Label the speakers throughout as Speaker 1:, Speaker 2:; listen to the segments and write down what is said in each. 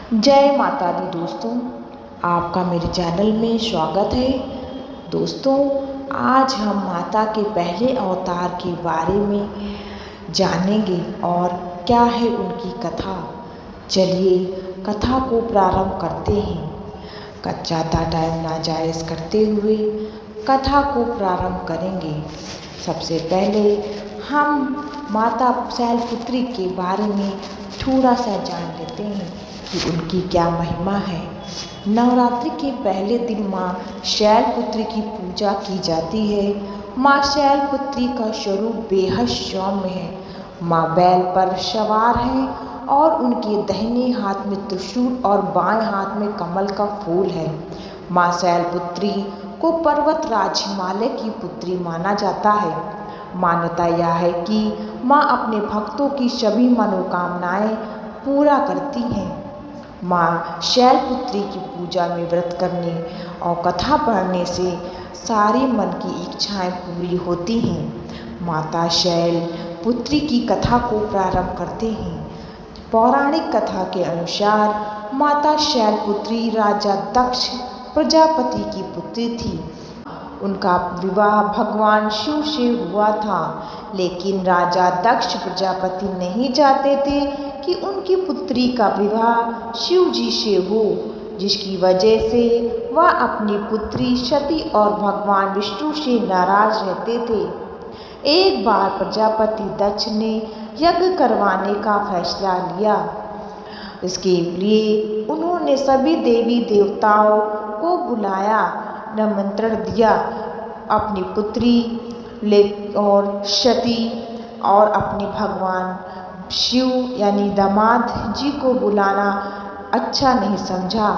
Speaker 1: जय माता दी दोस्तों, आपका मेरे चैनल में स्वागत है। दोस्तों, आज हम माता के पहले अवतार के बारे में जानेंगे और क्या है उनकी कथा। चलिए कथा को प्रारंभ करते हैं। ज़्यादा टाइम ना जायज़ करते हुए कथा को प्रारंभ करेंगे। सबसे पहले हम माता शैलपुत्री के बारे में थोड़ा सा जान लेते हैं कि उनकी क्या महिमा है। नवरात्रि के पहले दिन माँ शैलपुत्री की पूजा की जाती है। माँ शैलपुत्री का स्वरूप बेहद सौम्य है। माँ बैल पर सवार है और उनके दाहिने हाथ में त्रिशूल और बाएं हाथ में कमल का फूल है। माँ शैलपुत्री को पर्वतराज हिमालय की पुत्री माना जाता है। मान्यता यह है कि माँ अपने भक्तों की सभी मनोकामनाएं पूरा करती हैं। माँ शैलपुत्री की पूजा में व्रत करने और कथा पढ़ने से सारी मन की इच्छाएं पूरी होती हैं। माता शैलपुत्री की कथा को प्रारंभ करते हैं। पौराणिक कथा के अनुसार माता शैलपुत्री राजा दक्ष प्रजापति की पुत्री थी। उनका विवाह भगवान शिव से हुआ था, लेकिन राजा दक्ष प्रजापति नहीं चाहते थे कि उनकी पुत्री का विवाह शिव जी से हो, जिसकी वजह से वह अपनी पुत्री सती और भगवान विष्णु से नाराज रहते थे। एक बार प्रजापति दक्ष ने यज्ञ करवाने का फैसला लिया। इसके लिए उन्होंने सभी देवी देवताओं को बुलाया, निमंत्रण दिया। अपनी पुत्री और सती और अपने भगवान शिव यानी दामाद जी को बुलाना अच्छा नहीं समझा।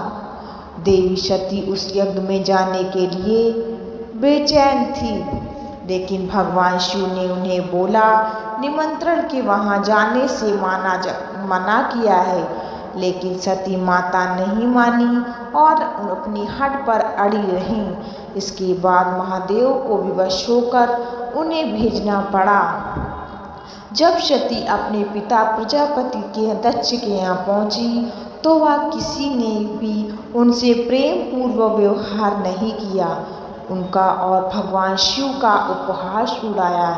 Speaker 1: देवी सती उस यज्ञ में जाने के लिए बेचैन थी, लेकिन भगवान शिव ने उन्हें बोला निमंत्रण के वहाँ जाने से मना किया है। लेकिन सती माता नहीं मानी और अपनी हट पर अड़ी रहीं। इसके बाद महादेव को विवश होकर उन्हें भेजना पड़ा। जब सती अपने पिता प्रजापति के दक्ष के यहाँ पहुंची तो वह किसी ने भी उनसे प्रेम पूर्वक व्यवहार नहीं किया। उनका और भगवान शिव का उपहास उड़ाया।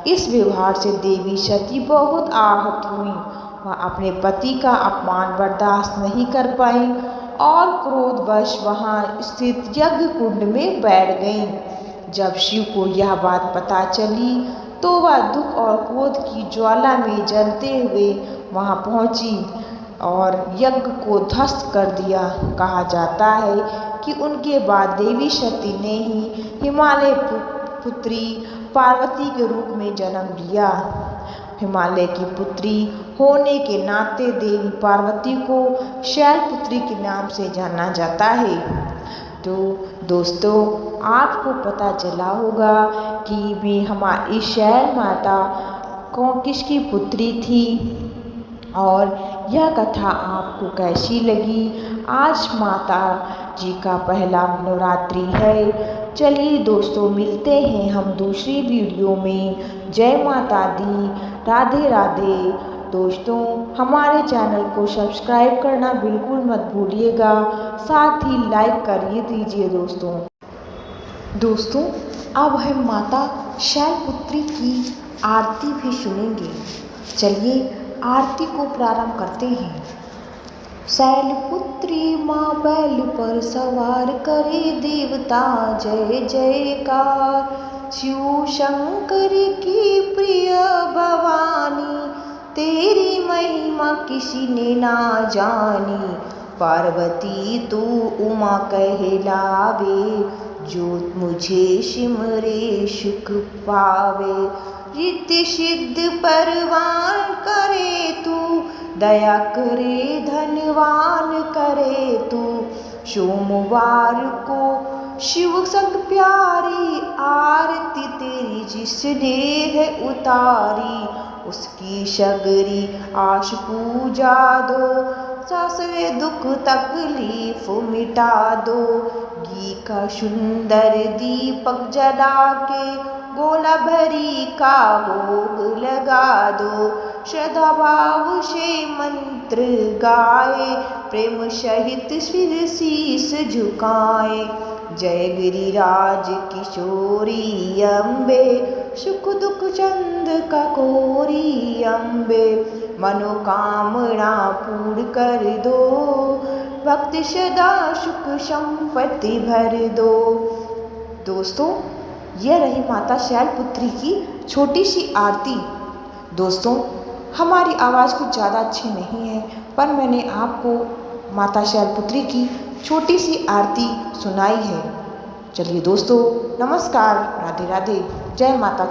Speaker 1: इस व्यवहार से देवी सती बहुत आहत हुई। वह अपने पति का अपमान बर्दाश्त नहीं कर पाई और क्रोधवश वहां स्थित यज्ञ कुंड में बैठ गईं। जब शिव को यह बात पता चली तो वह दुख और क्रोध की ज्वाला में जलते हुए वहां पहुंची और यज्ञ को ध्वस्त कर दिया। कहा जाता है कि उनके बाद देवी सती ने ही हिमालय पुत्री पार्वती के रूप में जन्म लिया। हिमालय की पुत्री होने के नाते देवी पार्वती को शैलपुत्री के नाम से जाना जाता है। तो दोस्तों, आपको पता चला होगा कि भी हमारी शैल माता किसकी पुत्री थी और यह कथा आपको कैसी लगी। आज माता जी का पहला नवरात्रि है। चलिए दोस्तों, मिलते हैं हम दूसरी वीडियो में। जय माता दी, राधे राधे। दोस्तों, हमारे चैनल को सब्सक्राइब करना बिल्कुल मत भूलिएगा, साथ ही लाइक करिए दीजिए दोस्तों, अब हम माता शैलपुत्री की आरती भी सुनेंगे। चलिए आरती को प्रारंभ करते हैं। शैलपुत्री माँ बैल पर सवार करे देवता जय जयकार। शिव शंकर की प्रिय भवानी, तेरी महिमा किसी ने ना जानी। पार्वती तू उमा कहलावे, जो मुझे सिमरे सुख पावे। रिद्धि सिद्ध परवान करे तू, दया करे धनवान करे तू। सोमवार को शिव संग प्यारी, आरती तेरी जिसने है उतारी। उसकी सगरी आश पूजा दो, सासरे दुख तकलीफ मिटा दो। घी का सुंदर दीपक जला के, गोला भरी का भोग लगा दो। श्रद्धा भाव से मंत्र गाए, प्रेम सहित सिर शीस झुकाए। जय गिरिराज किशोरी अम्बे, सुख दुख चंद का कोरी अम्बे, मनोकामना पूर्ण कर दो, भक्ति सदा सुख संपत्ति भर दो। दोस्तों, यह रही माता शैलपुत्री की छोटी सी आरती। दोस्तों, हमारी आवाज़ कुछ ज़्यादा अच्छी नहीं है, पर मैंने आपको माता शैलपुत्री की छोटी सी आरती सुनाई है। चलिए दोस्तों, नमस्कार, राधे राधे, जय माता।